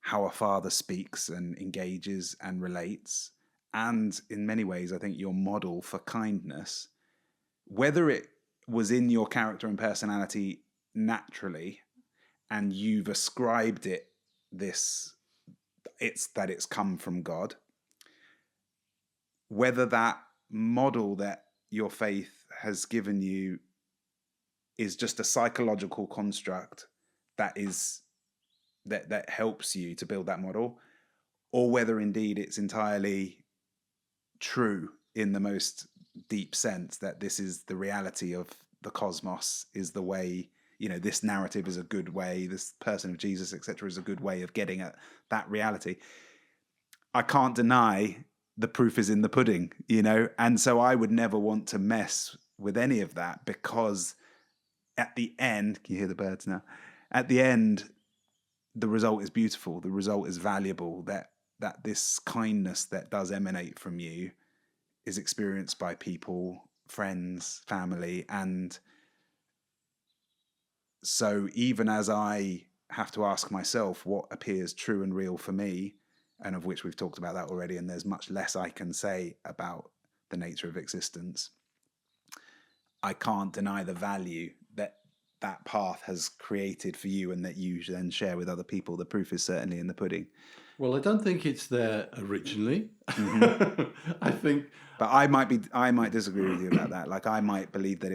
how a father speaks and engages and relates, and in many ways, I think your model for kindness, whether it was in your character and personality naturally, and you've ascribed it's come from God, whether that model that your faith has given you is just a psychological construct that helps you to build that model, or whether indeed it's entirely true in the most deep sense, that this is the reality of the cosmos, is the way, this narrative is a good way, this person of Jesus, etc., is a good way of getting at that reality. I can't deny the proof is in the pudding, and so I would never want to mess with any of that, because at the end, can you hear the birds now? At the end, the result is beautiful. The result is valuable. That this kindness that does emanate from you is experienced by people, friends, family. And so even as I have to ask myself what appears true and real for me, and of which we've talked about that already, and there's much less I can say about the nature of existence, I can't deny the value that path has created for you and that you then share with other people. The proof is certainly in the pudding. Well, I don't think it's there originally. I think, but I might disagree with you about that. Like, I might believe that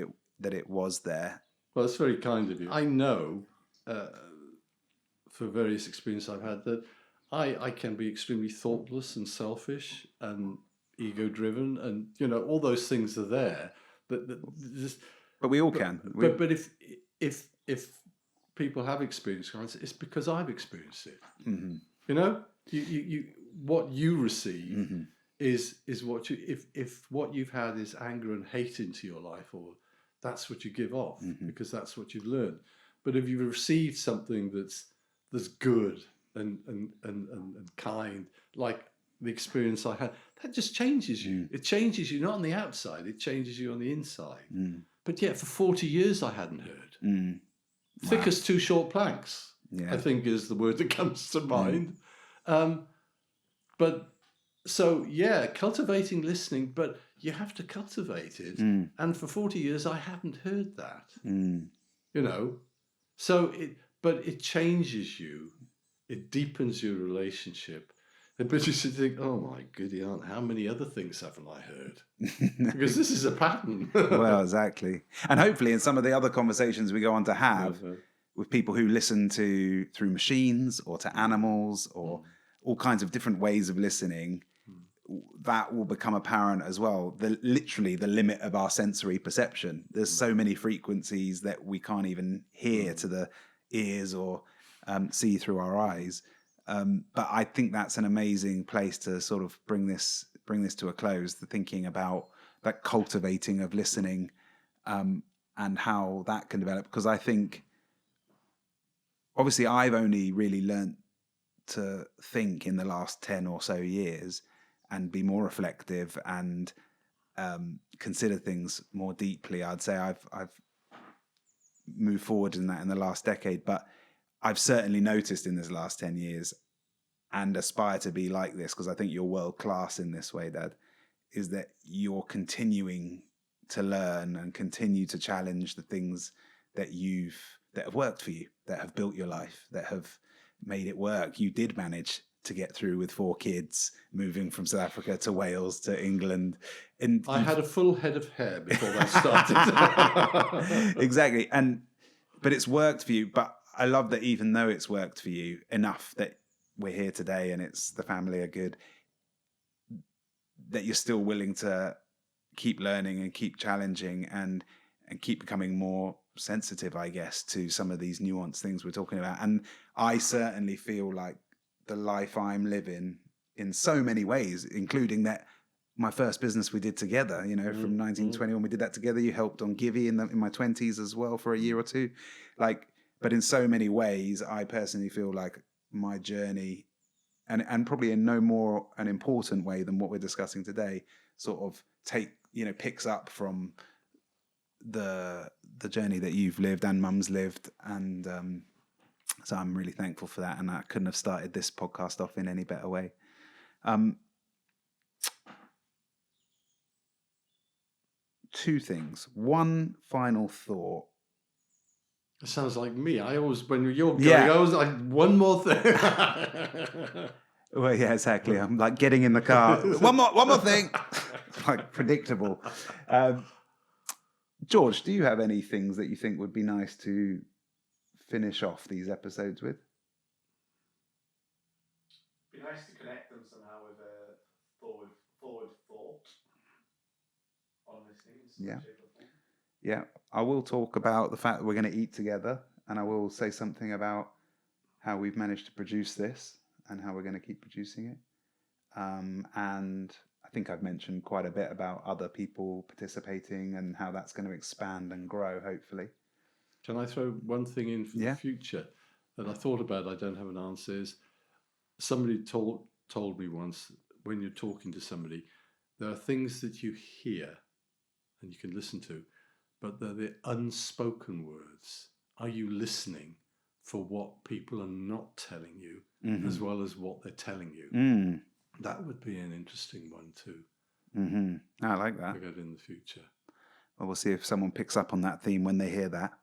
it was there. Well, it's very kind of you. I know, for various experiences I've had, that I can be extremely thoughtless and selfish and ego-driven, and all those things are there. But we all can. But if people have experienced kindness, it's because I've experienced it. Mm-hmm. You what you receive is what you, if what you've had is anger and hate into your life, or that's what you give off because that's what you've learned. But if you've received something that's good and kind, like the experience I had, that just changes you. It changes you not on the outside, it changes you on the inside. But yet for 40 years I hadn't heard. Thick as two short planks, I think is the word that comes to mind. But so, cultivating listening, but you have to cultivate it. And for 40 years I hadn't heard that, So it changes you. It deepens your relationship. But you should think, oh my goody aunt, how many other things haven't I heard? Because this is a pattern. Well, exactly. And hopefully in some of the other conversations we go on to have with people who listen through machines or to animals or all kinds of different ways of listening, that will become apparent as well. Literally the limit of our sensory perception. There's so many frequencies that we can't even hear to the ears or see through our eyes. But I think that's an amazing place to sort of bring this to a close, the thinking about that cultivating of listening and how that can develop. Because I think, obviously, I've only really learnt to think in the last 10 or so years and be more reflective and consider things more deeply. I'd say I've moved forward in that in the last decade, but I've certainly noticed in this last 10 years, and aspire to be like this, because I think you're world class in this way, Dad, is that you're continuing to learn and continue to challenge the things that have worked for you, that have built your life, that have made it work. You did manage to get through with 4 kids, moving from South Africa to Wales to England. And I had a full head of hair before that started. Exactly. But it's worked for you. But I love that even though it's worked for you enough that we're here today and the family are good, that you're still willing to keep learning and keep challenging and keep becoming more sensitive, I guess, to some of these nuanced things we're talking about. And I certainly feel like the life I'm living in so many ways, including that my first business we did together, from 1921, we did that together. You helped on Givey in my 20s as well for a year or two. But in so many ways, I personally feel like my journey, and probably in no more an important way than what we're discussing today, sort of picks up from the journey that you've lived and Mum's lived. And so I'm really thankful for that. And I couldn't have started this podcast off in any better way. Two things. One final thought. It sounds like me. I always, when you're going, I was like, one more thing. Well, yeah, exactly. I'm like getting in the car. One more thing. like predictable. George, do you have any things that you think would be nice to finish off these episodes with? Be nice to connect them somehow with a forward thought on listening in some Yeah. shape or form. Yeah, I will talk about the fact that we're going to eat together, and I will say something about how we've managed to produce this and how we're going to keep producing it. And I think I've mentioned quite a bit about other people participating and how that's going to expand and grow, hopefully. Can I throw one thing in for Yeah. the future that I thought about? I don't have an answer. Is somebody told me once, when you're talking to somebody, there are things that you hear and you can listen to, but they're the unspoken words. Are you listening for what people are not telling you, as well as what they're telling you? That would be an interesting one too. I like that. Look at in the future. Well, we'll see if someone picks up on that theme when they hear that.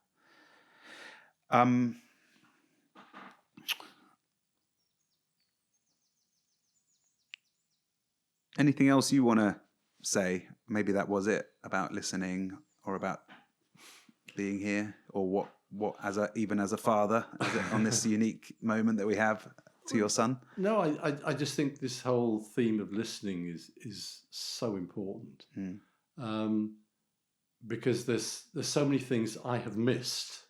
Anything else you want to say? Maybe that was it about listening, or about being here, or what even as a father on this unique moment that we have to your son. No, I just think this whole theme of listening is so important, because there's so many things I have missed,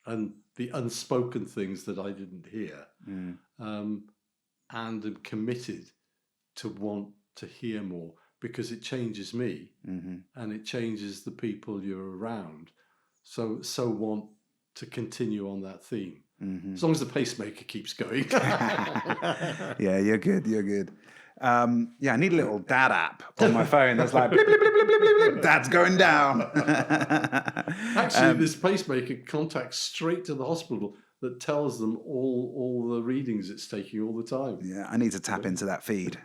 and the unspoken things that I didn't hear, and am committed to want to hear more, because it changes me, and it changes the people you're around. So want to continue on that theme. As long as the pacemaker keeps going. Yeah, you're good. Yeah, I need a little dad app on my phone that's like, blip, blip, blip, blip, blip, blip, dad's going down. Actually, this pacemaker contacts straight to the hospital that tells them all the readings it's taking all the time. Yeah, I need to tap into that feed.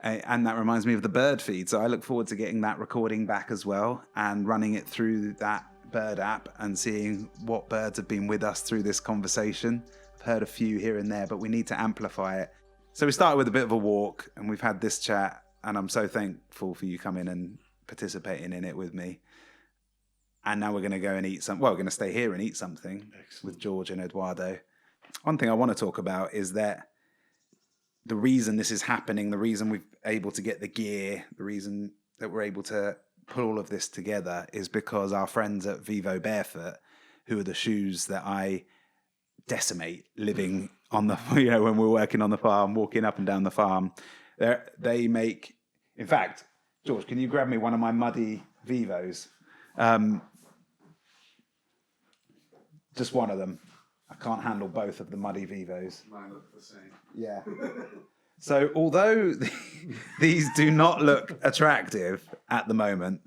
And that reminds me of the bird feed. So I look forward to getting that recording back as well and running it through that bird app and seeing what birds have been with us through this conversation. I've heard a few here and there, but we need to amplify it. So we started with a bit of a walk and we've had this chat, and I'm so thankful for you coming and participating in it with me. And now we're going to go and eat we're going to stay here and eat something. Excellent. With George and Eduardo. One thing I want to talk about is that the reason this is happening, the reason we're able to get the gear, the reason that we're able to put all of this together is because our friends at Vivo Barefoot, who are the shoes that I decimate living on the, when we're working on the farm, walking up and down the farm, they make, in fact, George, can you grab me one of my muddy Vivos? Just one of them. I can't handle both of the muddy Vivos. Mine look the same. Yeah. So although these do not look attractive at the moment,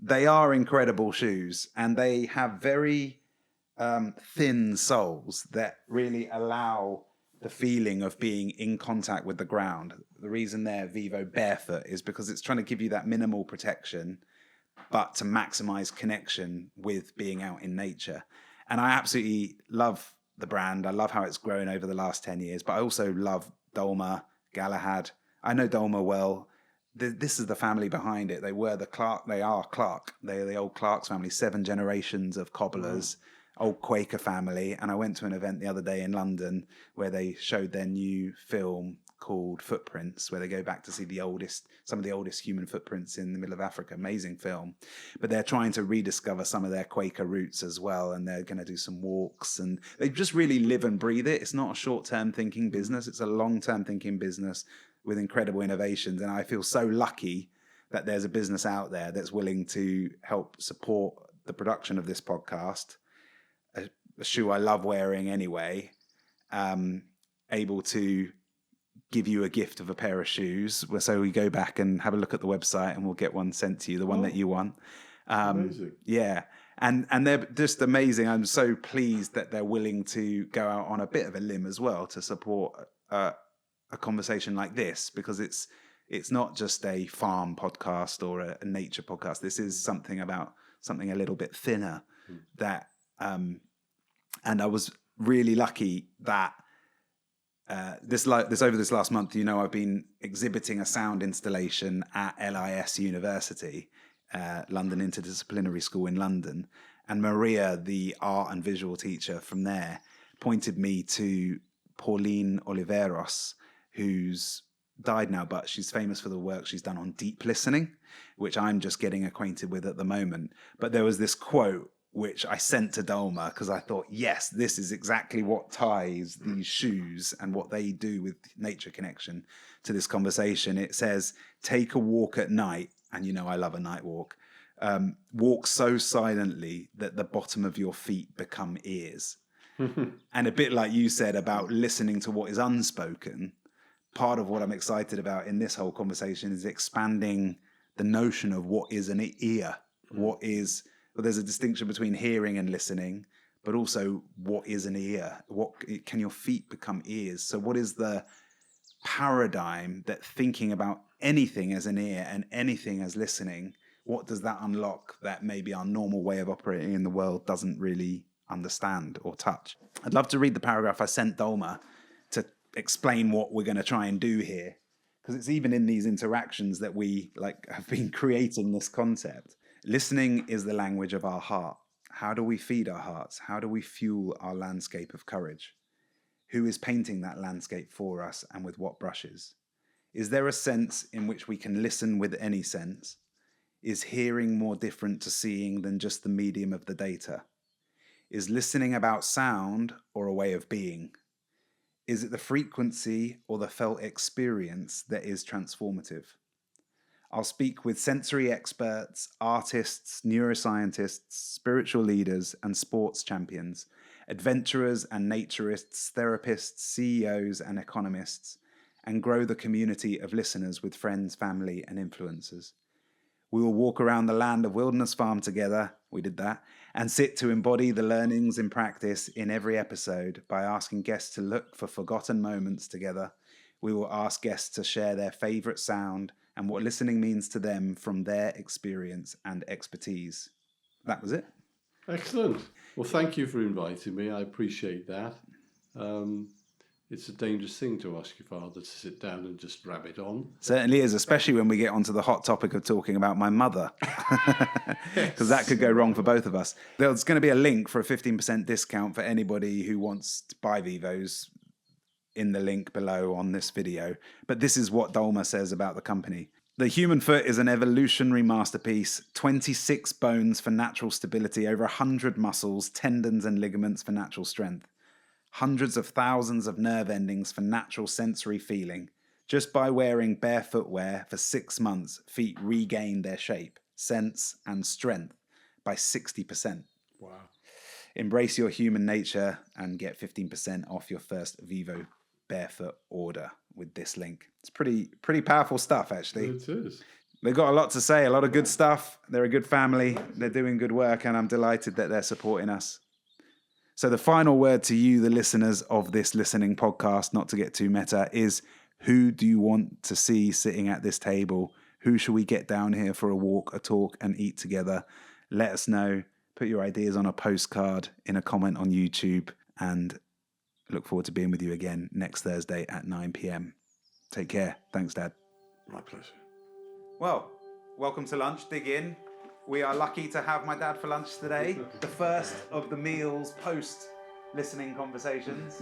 they are incredible shoes, and they have very thin soles that really allow the feeling of being in contact with the ground. The reason they're Vivo Barefoot is because it's trying to give you that minimal protection, but to maximize connection with being out in nature. And I absolutely love the brand. I love how it's grown over the last 10 years, but I also love Dolma, Galahad. I know Dolma well. This is the family behind it. They are Clark. They're the old Clark's family, 7 generations of cobblers, old Quaker family. And I went to an event the other day in London where they showed their new film called Footprints, where they go back to see some of the oldest human footprints in the middle of Africa. Amazing film. But they're trying to rediscover some of their Quaker roots as well, and they're going to do some walks, and they just really live and breathe it. It's not a short-term thinking business. It's a long-term thinking business with incredible innovations, and I feel so lucky that there's a business out there that's willing to help support the production of this podcast, a shoe I love wearing anyway, able to give you a gift of a pair of shoes. So we go back and have a look at the website and we'll get one sent to you, the one that you want. Amazing. Yeah. And they're just amazing. I'm so pleased that they're willing to go out on a bit of a limb as well to support a conversation like this, because it's not just a farm podcast or a nature podcast. This is something about something a little bit thinner that, and I was really lucky that this over this last month, I've been exhibiting a sound installation at LIS University, London Interdisciplinary School in London, and Maria, the art and visual teacher from there, pointed me to Pauline Oliveros, who's died now, but she's famous for the work she's done on deep listening, which I'm just getting acquainted with at the moment. But there was this quote which I sent to Dolma because I thought, yes, this is exactly what ties these shoes and what they do with nature connection to this conversation. It says, take a walk at night, and I love a night walk. Walk so silently that the bottom of your feet become ears. And a bit like you said about listening to what is unspoken, part of what I'm excited about in this whole conversation is expanding the notion of what is an ear. There's a distinction between hearing and listening, but also what is an ear? Can your feet become ears? So what is the paradigm that thinking about anything as an ear and anything as listening, what does that unlock that maybe our normal way of operating in the world doesn't really understand or touch? I'd love to read the paragraph I sent Dolma to explain what we're going to try and do here, because it's even in these interactions that we have been creating this concept. Listening is the language of our heart. How do we feed our hearts? How do we fuel our landscape of courage? Who is painting that landscape for us, and with what brushes? Is there a sense in which we can listen with any sense? Is hearing more different to seeing than just the medium of the data? Is listening about sound or a way of being? Is it the frequency or the felt experience that is transformative? I'll speak with sensory experts, artists, neuroscientists, spiritual leaders, and sports champions, adventurers and naturists, therapists, CEOs, and economists, and grow the community of listeners with friends, family, and influencers. We will walk around the land of Wilderness Farm together, we did that, and sit to embody the learnings in practice in every episode by asking guests to look for forgotten moments together. We will ask guests to share their favourite sound and what listening means to them from their experience and expertise. That was it. Excellent. Well, thank you for inviting me. I appreciate that. It's a dangerous thing to ask your father to sit down and just rabbit on. Certainly is, especially when we get onto the hot topic of talking about my mother, because that could go wrong for both of us. There's going to be a link for a 15% discount for anybody who wants to buy Vivos in the link below on this video. But this is what Dolma says about the company. The human foot is an evolutionary masterpiece, 26 bones for natural stability, over 100 muscles, tendons and ligaments for natural strength, hundreds of thousands of nerve endings for natural sensory feeling. Just by wearing bare footwear for 6 months, feet regain their shape, sense and strength by 60%. Wow. Embrace your human nature and get 15% off your first Vivo barefoot order with this link. It's pretty powerful stuff, actually. It is. They've got a lot to say, a lot of good stuff. They're a good family. They're doing good work, and I'm delighted that they're supporting us. So the final word to you, the listeners of this listening podcast, not to get too meta, is who do you want to see sitting at this table? Who should we get down here for a walk, a talk, and eat together? Let us know. Put your ideas on a postcard, in a comment on YouTube, and look forward to being with you again next Thursday at 9 p.m. Take care. Thanks, Dad. My pleasure. Well, welcome to lunch. Dig in. We are lucky to have my dad for lunch today. The first of the meals post listening conversations.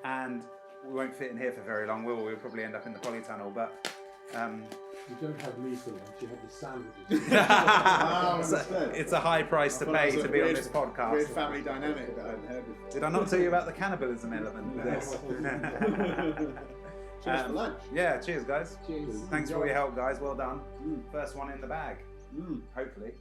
And we won't fit in here for very long, will we? We'll probably end up in the polytunnel, but... You don't have me for lunch, you have the sandwiches. It's a high price to pay to be on this podcast. Weird family dynamic that I hadn't heard before. Did I not tell you about the cannibalism element of this? Cheers for lunch. Yeah, cheers, guys. Cheers. Thanks for all your help, guys. Well done. First one in the bag. Hopefully.